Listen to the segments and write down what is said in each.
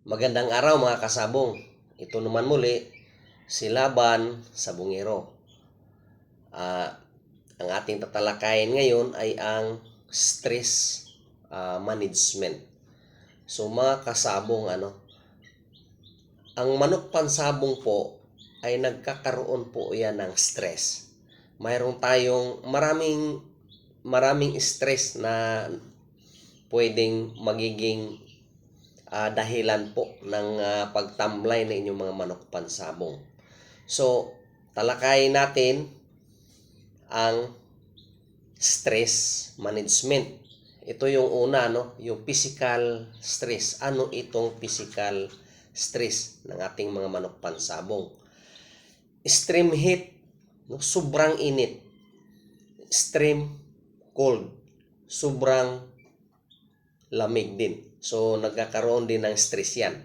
Magandang araw mga kasabong. Ito naman muli, si Laban Sabungero. Ang ating tatalakayin ngayon ay ang stress management. So mga kasabong, ang manok pansabong po ay nagkakaroon po yan ng stress. Mayroon tayong maraming stress na pwedeng magiging dahilan po ng pagtamlay ng inyong mga manok pansabong. So, talakayin natin ang stress management. Ito yung una, yung physical stress. Ano itong physical stress ng ating mga manok pansabong? Extreme heat, sobrang init. Extreme cold, sobrang lamig din. So, nagkakaroon din ng stress yan.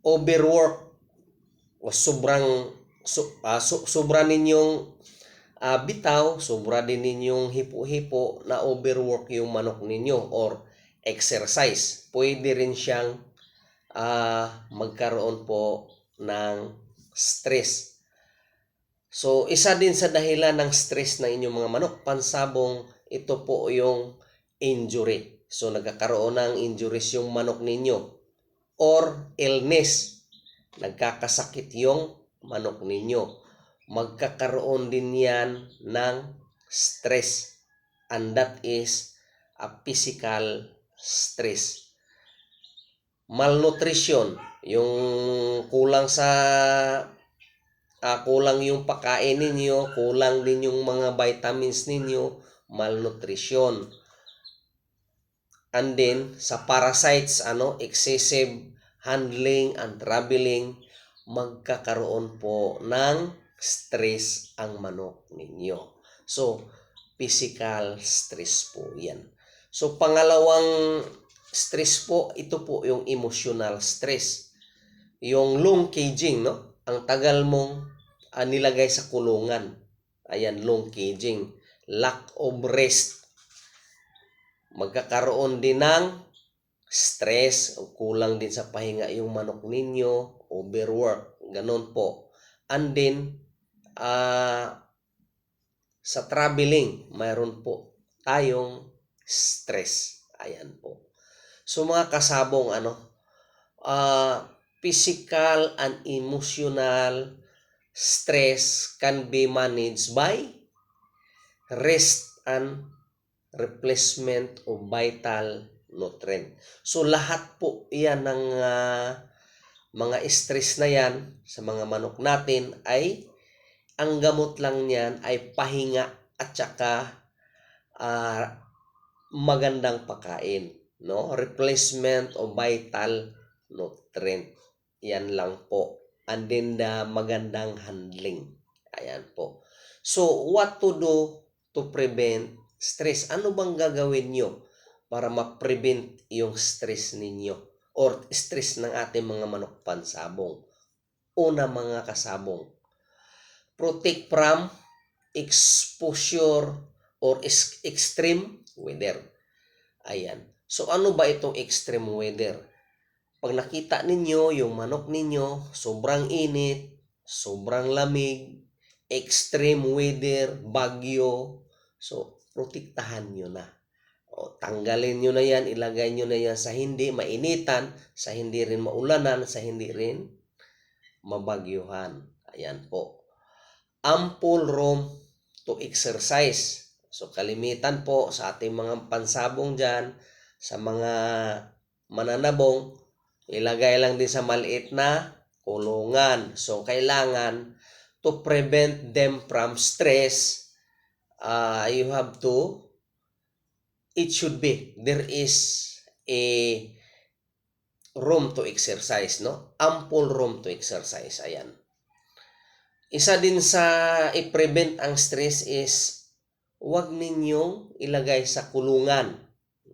Overwork, o sobra ninyong bitaw, sobra din ninyong hipo-hipo na overwork yung manok ninyo or exercise. Pwede rin siyang magkaroon po ng stress. So, isa din sa dahilan ng stress ng inyong mga manok pansabong, ito po yung injury. So, nagkakaroon ng injuries yung manok ninyo or illness. Nagkakasakit yung manok ninyo. Magkakaroon din yan ng stress. And that is a physical stress. Malnutrition. Yung kulang kulang yung pagkain ninyo, kulang din yung mga vitamins ninyo, malnutrition. And then, sa parasites, excessive handling and traveling, magkakaroon po ng stress ang manok ninyo. So, physical stress po yan. So, pangalawang stress po, ito po yung emotional stress. Yung long caging, ang tagal mong nilagay sa kulungan. Ayan, long caging. Lack of rest. Magkakaroon din ng stress, kulang din sa pahinga yung manok ninyo, overwork, ganun po. And then, sa traveling, mayroon po tayong stress. Ayan po. So mga kasabong, physical and emotional stress can be managed by rest and replacement of vital nutrient. So lahat po yan ng mga stress na yan sa mga manok natin ay ang gamot lang niyan ay pahinga at saka magandang pagkain, replacement of vital nutrient. Yan lang po. And then magandang handling. Ayan po. So what to do to prevent stress? Ano bang gagawin nyo para ma-prevent yung stress ninyo or stress ng ating mga manok pansabong? Una mga kasabong, protect from exposure or extreme weather. Ayan. So ano ba itong extreme weather? Pag nakita ninyo yung manok ninyo, sobrang init, sobrang lamig, extreme weather, bagyo, so protektahan nyo na. O, tanggalin nyo na yan, ilagay nyo na yan sa hindi mainitan, sa hindi rin maulanan, sa hindi rin mabagyuhan. Ayan po. Ample room to exercise. So kalimitan po sa ating mga pansabong dyan, sa mga mananabong, ilagay lang din sa maliit na kulungan. So kailangan to prevent them from stress, you have to, there is a room to exercise, ample room to exercise. Ayan. Isa din sa i-prevent ang stress is huwag ninyong ilagay sa kulungan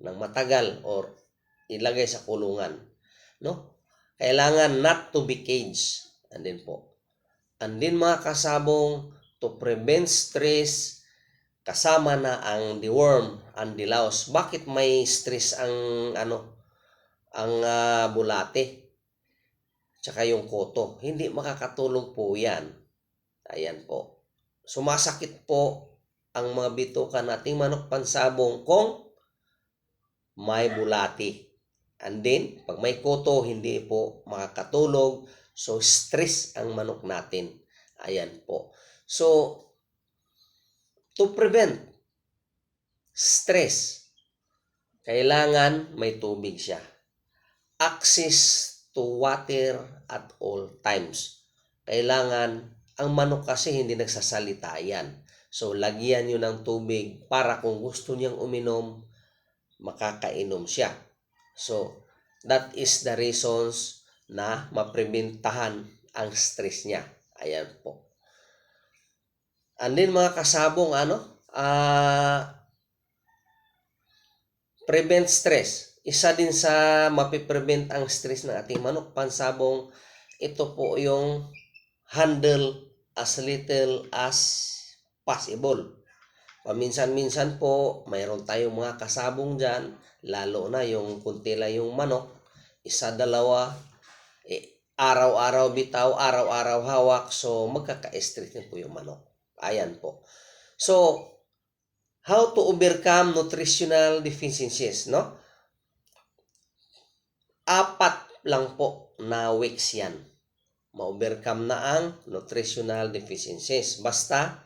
ng matagal or ilagay sa kulungan, Kailangan not to be caged. And then mga kasabong, to prevent stress, kasama na ang deworm and delouse. Bakit may stress ang bulate? tsaka yung koto. Hindi makakatulog po yan. Ayan po. Sumasakit po ang mga bituka nating manok pansabong kung may bulati. And then, pag may koto, hindi po makakatulog. So, stress ang manok natin. Ayan po. So, to prevent stress, kailangan may tubig siya. Access to water at all times. Kailangan, ang manok kasi hindi nagsasalita yan. So, lagyan nyo ng tubig para kung gusto niyang uminom, makakainom siya. So, that is the reasons na mapreventahan ang stress niya. Ayan po. And then mga kasabong, prevent stress. Isa din sa mapiprevent ang stress ng ating manok pansabong, ito po yung handle as little as possible. Paminsan-minsan po, mayroon tayong mga kasabong dyan, lalo na yung kunti lang yung manok, isa, dalawa, araw-araw bitaw, araw-araw hawak, so magkaka-stress din po yung manok. Ayan po. So, how to overcome nutritional deficiencies, no? 4 lang po na weeks yan. Ma-overcome na ang nutritional deficiencies. Basta,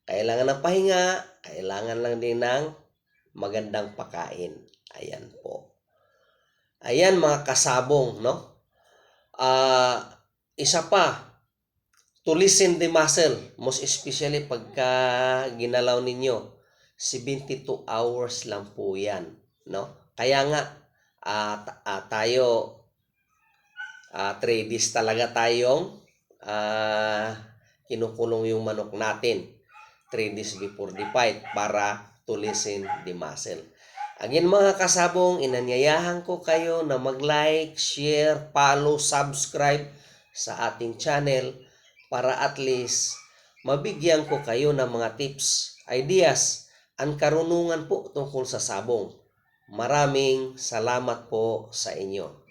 kailangan ng pahinga, kailangan lang din ng magandang pagkain. Ayan po. Ayan mga kasabong, no? Isa pa, to loosen the muscle, most especially pagka ginalaw ninyo, 72 hours lang po yan, no? Kaya nga, tayo, 3 days talaga tayong kinukulong yung manok natin. 3 days before the fight para to loosen the muscle. Again mga kasabong, inanyayahan ko kayo na mag-like, share, follow, subscribe sa ating channel para at least mabigyan ko kayo ng mga tips, ideas, ang karunungan po tungkol sa sabong. Maraming salamat po sa inyo.